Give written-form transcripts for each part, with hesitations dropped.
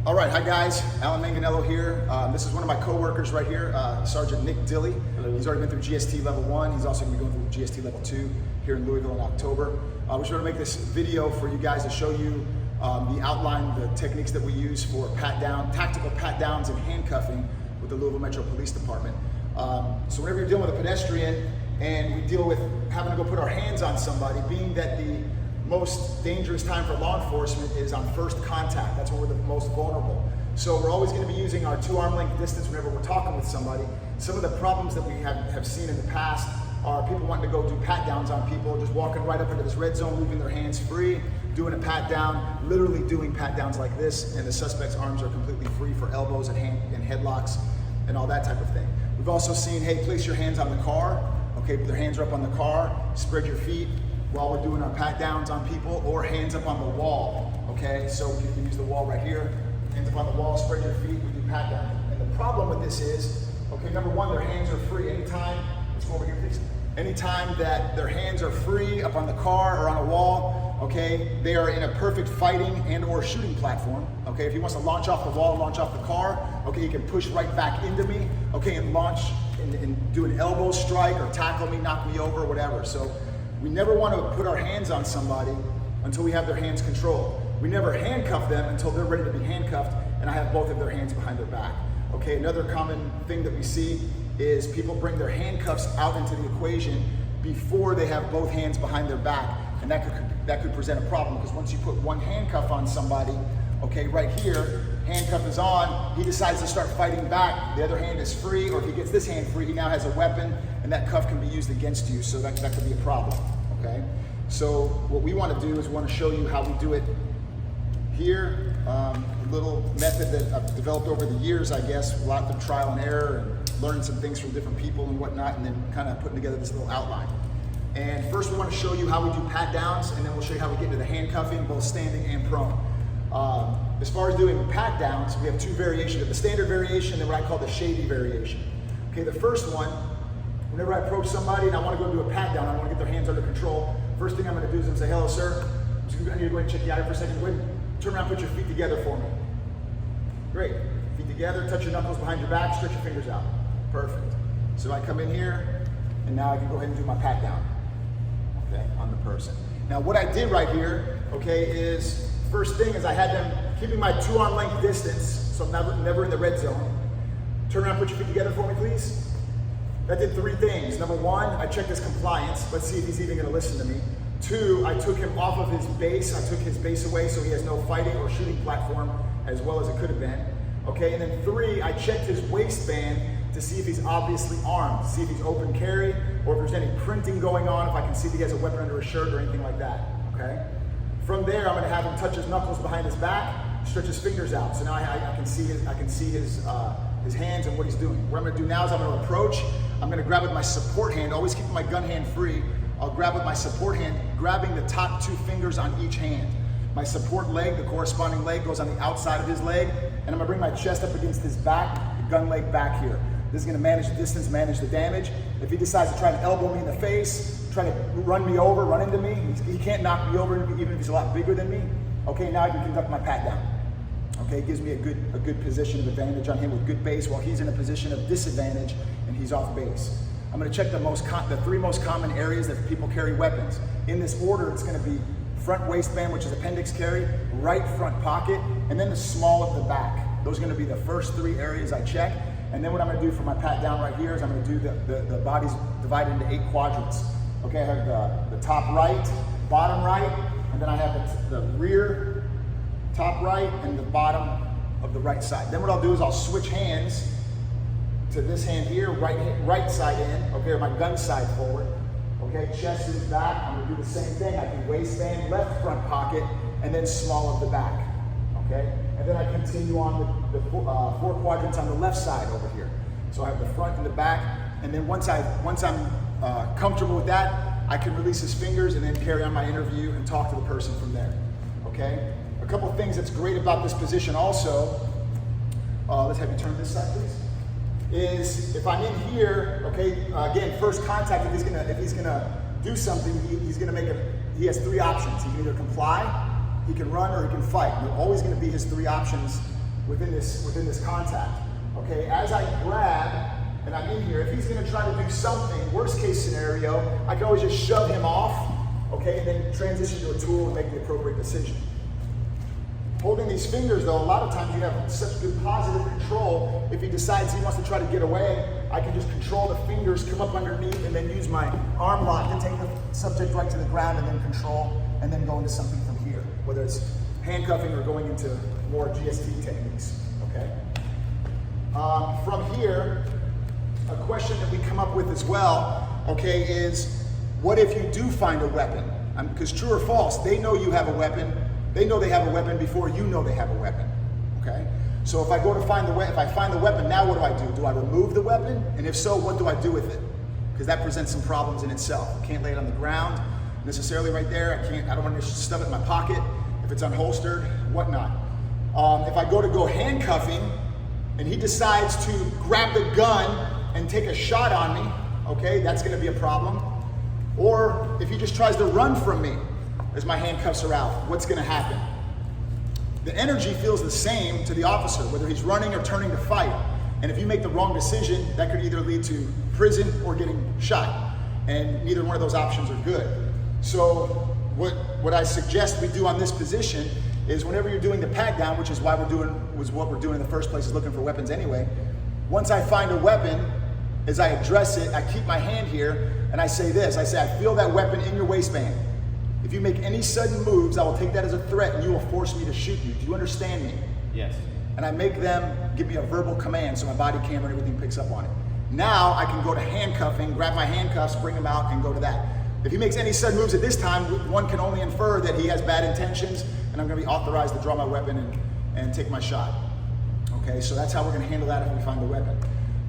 All right, hi guys, Alan Manganello here. This is one of my co-workers right here, Sergeant Nick Dilly. Hello. He's already been through GST level 1. He's also going to be going through GST level 2 here in Louisville in October. We just want to make this video for you guys to show you the outline, the techniques that we use for tactical pat downs and handcuffing with the Louisville Metro Police Department. So whenever you're dealing with a pedestrian and we deal with having to go put our hands on somebody, being that the most dangerous time for law enforcement is on first contact. That's when we're the most vulnerable. So we're always going to be using our 2 arm length distance whenever we're talking with somebody. Some of the problems that we have seen in the past are people wanting to go do pat downs on people, just walking right up into this red zone, leaving their hands free, doing a pat down, literally doing pat downs like this, and the suspect's arms are completely free for elbows and headlocks and all that type of thing. We've also seen, hey, place your hands on the car. Okay, put their hands are up on the car, spread your feet while we're doing our pat downs on people, or hands up on the wall. Okay, so we can use the wall right here, hands up on the wall, spread your feet, we do pat down. And the problem with this is, okay, number one, their hands are free. Anytime, let's go over here please. Anytime that their hands are free up on the car or on a wall, okay, they are in a perfect fighting and or shooting platform. Okay, if he wants to launch off the wall, launch off the car, okay, he can push right back into me, okay, and launch and do an elbow strike or tackle me, knock me over, whatever. So we never want to put our hands on somebody until we have their hands controlled. We never handcuff them until they're ready to be handcuffed and I have both of their hands behind their back. Okay, another common thing that we see is people bring their handcuffs out into the equation before they have both hands behind their back, and that could present a problem, because once you put one handcuff on somebody, okay, right here, handcuff is on, he decides to start fighting back, the other hand is free, or if he gets this hand free, he now has a weapon, and that cuff can be used against you, so that could be a problem, okay? So what we want to do is we want to show you how we do it here. A little method that I've developed over the years, I guess, a lot of trial and error, and learning some things from different people and whatnot, and then kind of putting together this little outline. And first we want to show you how we do pat downs, and then we'll show you how we get into the handcuffing, both standing and prone. As far as doing pat downs, we have 2 variations. The standard variation and what I call the shady variation. Okay, the first one, whenever I approach somebody and I want to go do a pat down, I want to get their hands under control, first thing I'm going to do is I'm say, hello sir, I need to go ahead and check you out here for a second. Go ahead and turn around, put your feet together for me. Great, feet together, touch your knuckles behind your back, stretch your fingers out. Perfect. So I come in here, and now I can go ahead and do my pat down, okay, on the person. Now what I did right here, okay, is first thing is I had them keeping my 2 arm length distance, so I'm never in the red zone. Turn around, put your feet together for me, please. That did 3 things. Number 1, I checked his compliance. Let's see if he's even gonna listen to me. 2, I took him off of his base. I took his base away so he has no fighting or shooting platform as well as it could have been. Okay, and then 3, I checked his waistband to see if he's obviously armed, to see if he's open carry, or if there's any printing going on, if I can see if he has a weapon under his shirt or anything like that, okay? From there, I'm gonna have him touch his knuckles behind his back, stretch his fingers out. So now I can see his hands and what he's doing. What I'm gonna do now is I'm gonna approach, I'm gonna grab with my support hand, always keeping my gun hand free. I'll grab with my support hand, grabbing the top 2 fingers on each hand. My support leg, the corresponding leg, goes on the outside of his leg, and I'm gonna bring my chest up against his back, the gun leg back here. This is gonna manage the distance, manage the damage. If he decides to try to elbow me in the face, try to run me over, run into me, he can't knock me over even if he's a lot bigger than me. Okay, now I can conduct my pat down. Okay, it gives me a good position of advantage on him with good base while he's in a position of disadvantage and he's off base. I'm gonna check the 3 most common areas that people carry weapons. In this order, it's gonna be front waistband, which is appendix carry, right front pocket, and then the small of the back. Those are gonna be the first 3 areas I check. And then what I'm gonna do for my pat down right here is I'm gonna do the body's divided into 8 quadrants. Okay, I have the top right, bottom right, and then I have the rear, top right, and the bottom of the right side. Then what I'll do is I'll switch hands to this hand here, right side in, okay, or my gun side forward. Okay, chest is back, I'm gonna do the same thing. I can waistband, left front pocket, and then small of the back, okay? And then I continue on with the 4 quadrants on the left side over here. So I have the front and the back, and then once I'm comfortable with that, I can release his fingers and then carry on my interview and talk to the person from there, okay? A couple things that's great about this position also, let's have you turn this side please, is if I'm in here, okay, again, first contact, if he's gonna do something, he has 3 options. He can either comply, he can run, or he can fight. They're always gonna be his 3 options within this contact. Okay, as I grab and I'm in here, if he's gonna try to do something, worst case scenario, I can always just shove him off, okay, and then transition to a tool and make the appropriate decision. Holding these fingers though, a lot of times you have such good positive control. If he decides he wants to try to get away, I can just control the fingers, come up underneath, and then use my arm lock to take the subject right to the ground and then control, and then go into something from here, whether it's handcuffing or going into more GST techniques, okay? From here, a question that we come up with as well, okay, is what if you do find a weapon? Because true or false, they know you have a weapon. They know they have a weapon before you know they have a weapon, okay? So if I go to find the weapon, if I find the weapon, now what do I do? Do I remove the weapon? And if so, what do I do with it? Because that presents some problems in itself. I can't lay it on the ground necessarily right there. I don't want to stuff it in my pocket if it's unholstered, whatnot. If I go handcuffing and he decides to grab the gun and take a shot on me, okay, that's gonna be a problem. Or if he just tries to run from me as my handcuffs are out, what's gonna happen? The energy feels the same to the officer, whether he's running or turning to fight. And if you make the wrong decision, that could either lead to prison or getting shot. And neither one of those options are good. So what I suggest we do on this position is whenever you're doing the pat down, which is why what we're doing in the first place, is looking for weapons anyway. Once I find a weapon, as I address it, I keep my hand here and I say this, I say, I feel that weapon in your waistband. If you make any sudden moves, I will take that as a threat and you will force me to shoot you. Do you understand me? Yes. And I make them give me a verbal command so my body camera and everything picks up on it. Now I can go to handcuffing, grab my handcuffs, bring them out and go to that. If he makes any sudden moves at this time, one can only infer that he has bad intentions and I'm gonna be authorized to draw my weapon and take my shot. Okay, so that's how we're gonna handle that if we find the weapon.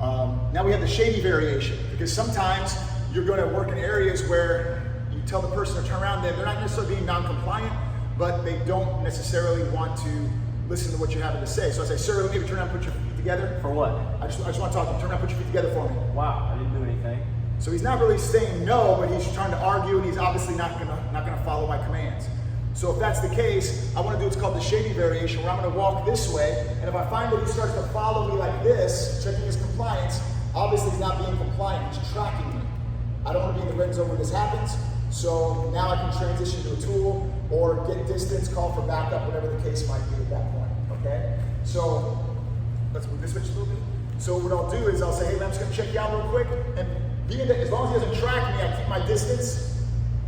Now we have the shady variation, because sometimes you're gonna work in areas where you tell the person to turn around, they're not necessarily being non-compliant, but they don't necessarily want to listen to what you're having to say. So I say, sir, maybe turn around and put your feet together. For what? I just want to talk to you. Turn around and put your feet together for me. Wow, I didn't do anything. So he's not really saying no, but he's trying to argue, and he's obviously not gonna follow my commands. So if that's the case, I want to do what's called the shady variation, where I'm going to walk this way, and if I find that he starts to follow me like this, checking his compliance, obviously he's not being compliant, he's tracking me. I don't want to be in the red zone when this happens, so now I can transition to a tool or get distance, call for backup, whatever the case might be at that point, okay? So let's move this switch a little bit. So what I'll do is I'll say, hey, I'm just going to check you out real quick, and being that as long as he doesn't track me, I keep my distance,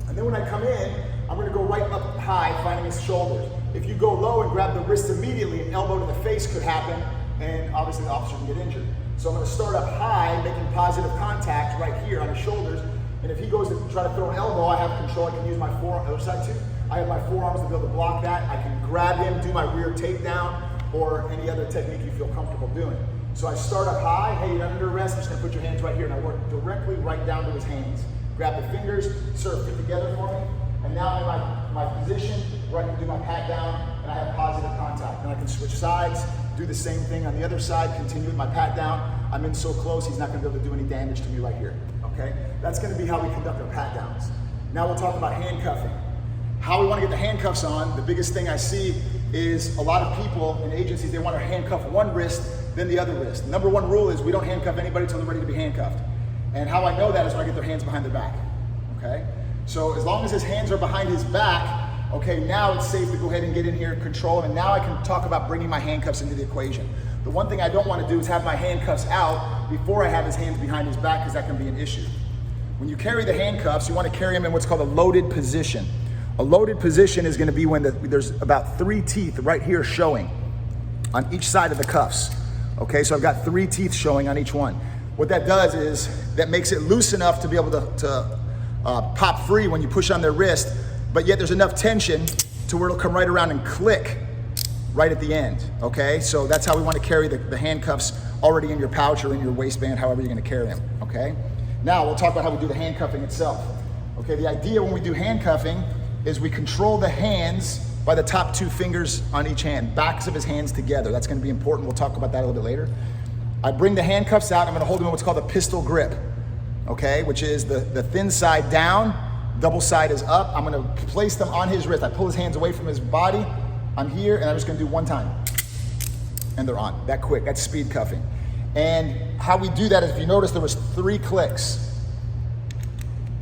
and then when I come in, I'm gonna go right up high, finding his shoulders. If you go low and grab the wrist immediately, an elbow to the face could happen, and obviously the officer can get injured. So I'm gonna start up high, making positive contact right here on his shoulders, and if he goes to try to throw an elbow, I have control, I can use my forearm, other side too. I have my forearms to be able to block that. I can grab him, do my rear takedown, or any other technique you feel comfortable doing. So I start up high, hey, you're under arrest, I'm just gonna put your hands right here, and I work directly right down to his hands. Grab the fingers, sir, fit together for me. And now I'm in my position where I can do my pat down and I have positive contact. And I can switch sides, do the same thing on the other side, continue with my pat down. I'm in so close, he's not gonna be able to do any damage to me right here, okay? That's gonna be how we conduct our pat downs. Now we'll talk about handcuffing. How we wanna get the handcuffs on, the biggest thing I see is a lot of people in agencies, they wanna handcuff one wrist, then the other wrist. Number one rule is we don't handcuff anybody until they're ready to be handcuffed. And how I know that is when I get their hands behind their back, okay? So as long as his hands are behind his back, okay, now it's safe to go ahead and get in here and control him. And now I can talk about bringing my handcuffs into the equation. The one thing I don't want to do is have my handcuffs out before I have his hands behind his back, because that can be an issue. When you carry the handcuffs, you want to carry them in what's called a loaded position. A loaded position is going to be when there's about 3 teeth right here showing on each side of the cuffs. Okay, so I've got 3 teeth showing on each one. What that does is that makes it loose enough to be able to pop free when you push on their wrist, but yet there's enough tension to where it'll come right around and click right at the end, okay? So that's how we want to carry the handcuffs already in your pouch or in your waistband, however you're going to carry them, okay? Now we'll talk about how we do the handcuffing itself. Okay, the idea when we do handcuffing is we control the hands by the top 2 fingers on each hand, backs of his hands together. That's going to be important. We'll talk about that a little bit later. I bring the handcuffs out. I'm going to hold them in what's called a pistol grip. Okay, which is the thin side down, double side is up. I'm gonna place them on his wrist. I pull his hands away from his body. I'm here, and I'm just gonna do one time. and they're on. That quick, that's speed cuffing. And how we do that is, if you notice, there was 3 clicks.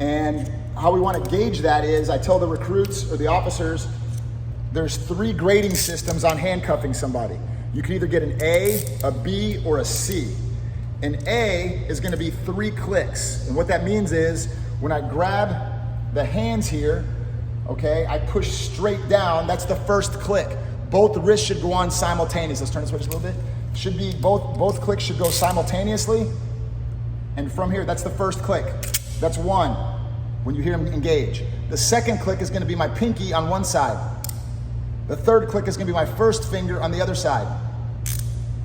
And how we want to gauge that is, I tell the recruits or the officers, there's 3 grading systems on handcuffing somebody. You can either get an A, a B, or a C. An A is going to be 3 clicks. And what that means is, when I grab the hands here, okay, I push straight down, that's the first click. Both wrists should go on simultaneously. Let's turn this way just a little bit. Should be, both clicks should go simultaneously. And from here, that's the first click. That's 1, when you hear them engage. The second click is gonna be my pinky on one side. The third click is gonna be my first finger on the other side.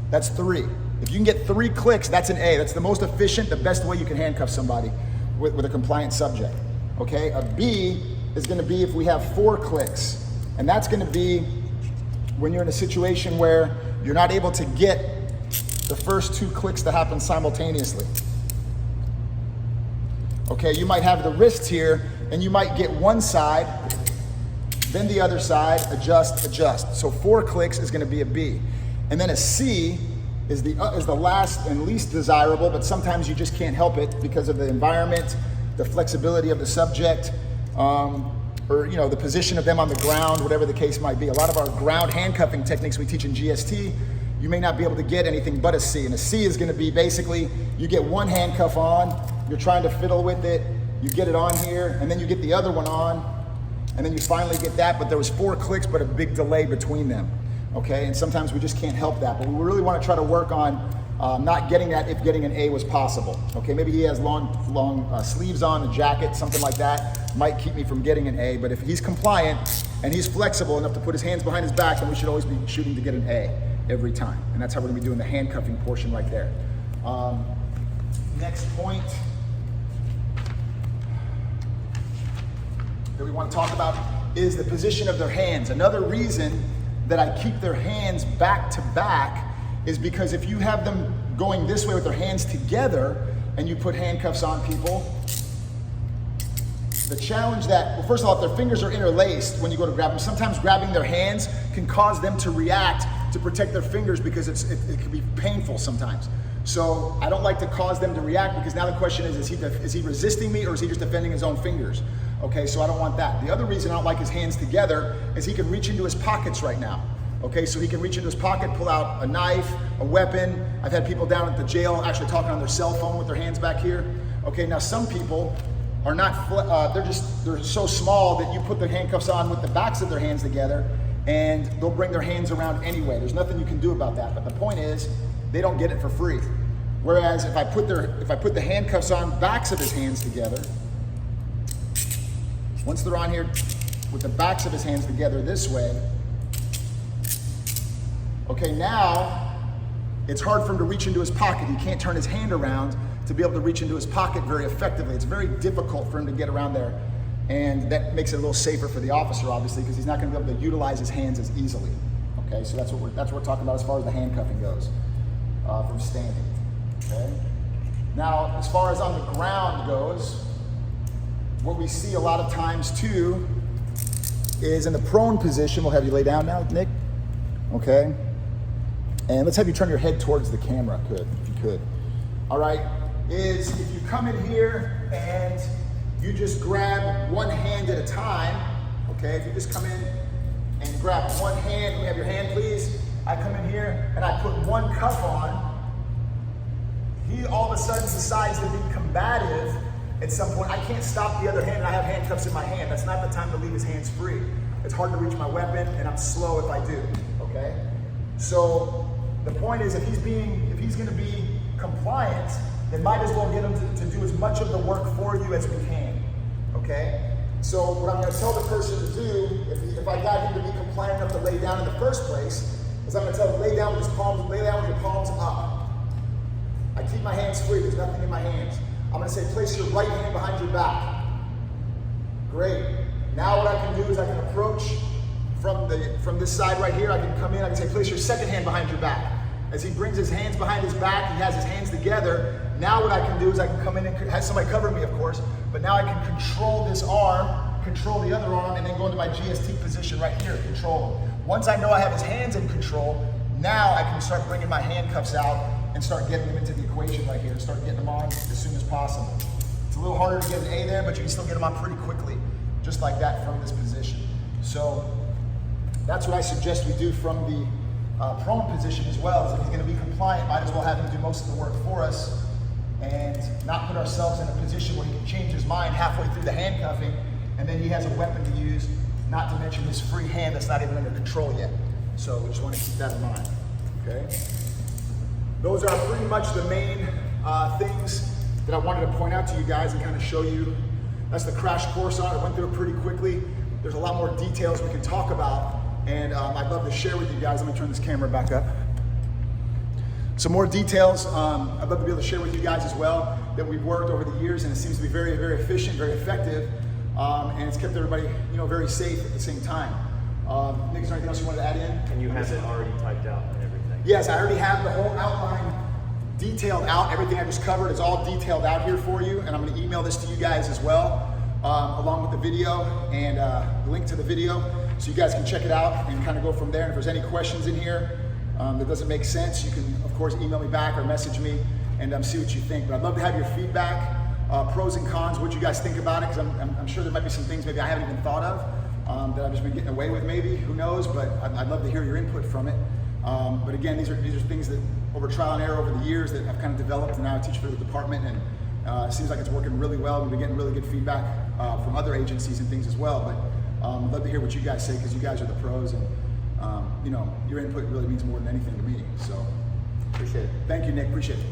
That's 3. If you can get 3 clicks, that's an A. That's the most efficient, the best way you can handcuff somebody with a compliant subject, okay? A B is gonna be if we have 4 clicks. And that's gonna be when you're in a situation where you're not able to get the first 2 clicks to happen simultaneously. Okay, you might have the wrists here, and you might get one side, then the other side, adjust, adjust. So 4 clicks is gonna be a B. And then a C is the last and least desirable, but sometimes you just can't help it because of the environment, the flexibility of the subject, or the position of them on the ground, whatever the case might be. A lot of our ground handcuffing techniques we teach in GST, you may not be able to get anything but a C. And a C is gonna be basically, you get one handcuff on, you're trying to fiddle with it, you get it on here, and then you get the other one on, and then you finally get that, but there was 4 clicks, but a big delay between them, okay? And sometimes we just can't help that, but we really wanna try to work on not getting that if getting an A was possible, okay? Maybe he has long sleeves on, a jacket, something like that, might keep me from getting an A, but if he's compliant and he's flexible enough to put his hands behind his back, then we should always be shooting to get an A every time. And that's how we're gonna be doing the handcuffing portion right there. Next point that we want to talk about is the position of their hands. Another reason that I keep their hands back to back is because if you have them going this way with their hands together and you put handcuffs on people, the challenge that, well, first of all, if their fingers are interlaced when you go to grab them, sometimes grabbing their hands can cause them to react to protect their fingers because it can be painful sometimes. So I don't like to cause them to react because now the question is he resisting me or is he just defending his own fingers? Okay, so I don't want that. The other reason I don't like his hands together is he can reach into his pockets right now. Okay, so he can reach into his pocket, pull out a knife, a weapon. I've had people down at the jail actually talking on their cell phone with their hands back here. Okay, now some people are not, they're so small that you put the handcuffs on with the backs of their hands together and they'll bring their hands around anyway. There's nothing you can do about that. But the point is, they don't get it for free. Whereas if I put the handcuffs on backs of his hands together, once they're on here with the backs of his hands together this way, okay, now it's hard for him to reach into his pocket. He can't turn his hand around to be able to reach into his pocket very effectively. It's very difficult for him to get around there. And that makes it a little safer for the officer, obviously, because he's not going to be able to utilize his hands as easily. Okay, so that's what we're talking about as far as the handcuffing goes, from standing. Okay. Now, as far as on the ground goes, what we see a lot of times too is in the prone position. We'll have you lay down now, Nick. Okay. And let's have you turn your head towards the camera, if you could. All right. Is if you come in here and you just grab one hand at a time. Okay. If you just come in and grab one hand, let me have your hand, please. I come in here and I put one cuff on. He all of a sudden decides to be combative at some point. I can't stop the other hand, and I have handcuffs in my hand. That's not the time to leave his hands free. It's hard to reach my weapon, and I'm slow if I do, okay? So the point is, if he's gonna be compliant, then might as well get him to do as much of the work for you as we can, okay? So what I'm gonna tell the person to do, if I got him to be compliant enough to lay down in the first place, is I'm gonna tell him lay down with your palms up. I keep my hands free, there's nothing in my hands. I'm gonna say, place your right hand behind your back. Great. Now what I can do is I can approach from this side right here. I can come in, I can say, place your second hand behind your back. As he brings his hands behind his back, he has his hands together. Now what I can do is I can come in and have somebody cover me, of course, but now I can control this arm, control the other arm, and then go into my GST position right here, control him. Once I know I have his hands in control, Now I can start bringing my handcuffs out and start getting them into the equation right here, start getting them on as soon as possible. It's a little harder to get an A there, but you can still get them on pretty quickly, just like that from this position. So that's what I suggest we do from the prone position as well. Is if he's going to be compliant, might as well have him do most of the work for us and not put ourselves in a position where he can change his mind halfway through the handcuffing and then he has a weapon to use, not to mention his free hand that's not even under control yet. So we just want to keep that in mind, okay? Those are pretty much the main things that I wanted to point out to you guys and kind of show you. That's the crash course on it. I went through it pretty quickly. There's a lot more details we can talk about, and I'd love to share with you guys. Let me turn this camera back up. Some more details I'd love to be able to share with you guys as well that we've worked over the years, and it seems to be very, very efficient, very effective, and it's kept everybody, very safe at the same time. Nick, is there anything else you wanted to add in? And you have it already typed out and everything? Yes, I already have the whole outline detailed out. Everything I just covered is all detailed out here for you, and I'm going to email this to you guys as well, along with the video and the link to the video, so you guys can check it out and kind of go from there. And if there's any questions in here that doesn't make sense, you can, of course, email me back or message me and see what you think. But I'd love to have your feedback, pros and cons, what you guys think about it, because I'm sure there might be some things maybe I haven't even thought of that I've just been getting away with maybe, who knows, but I'd love to hear your input from it. But again, these are things that over trial and error over the years that I've kind of developed, and now I teach for the department, and it seems like it's working really well. We've been getting really good feedback from other agencies and things as well, but I'd love to hear what you guys say, because you guys are the pros, and your input really means more than anything to me, so appreciate it. Thank you, Nick, appreciate it.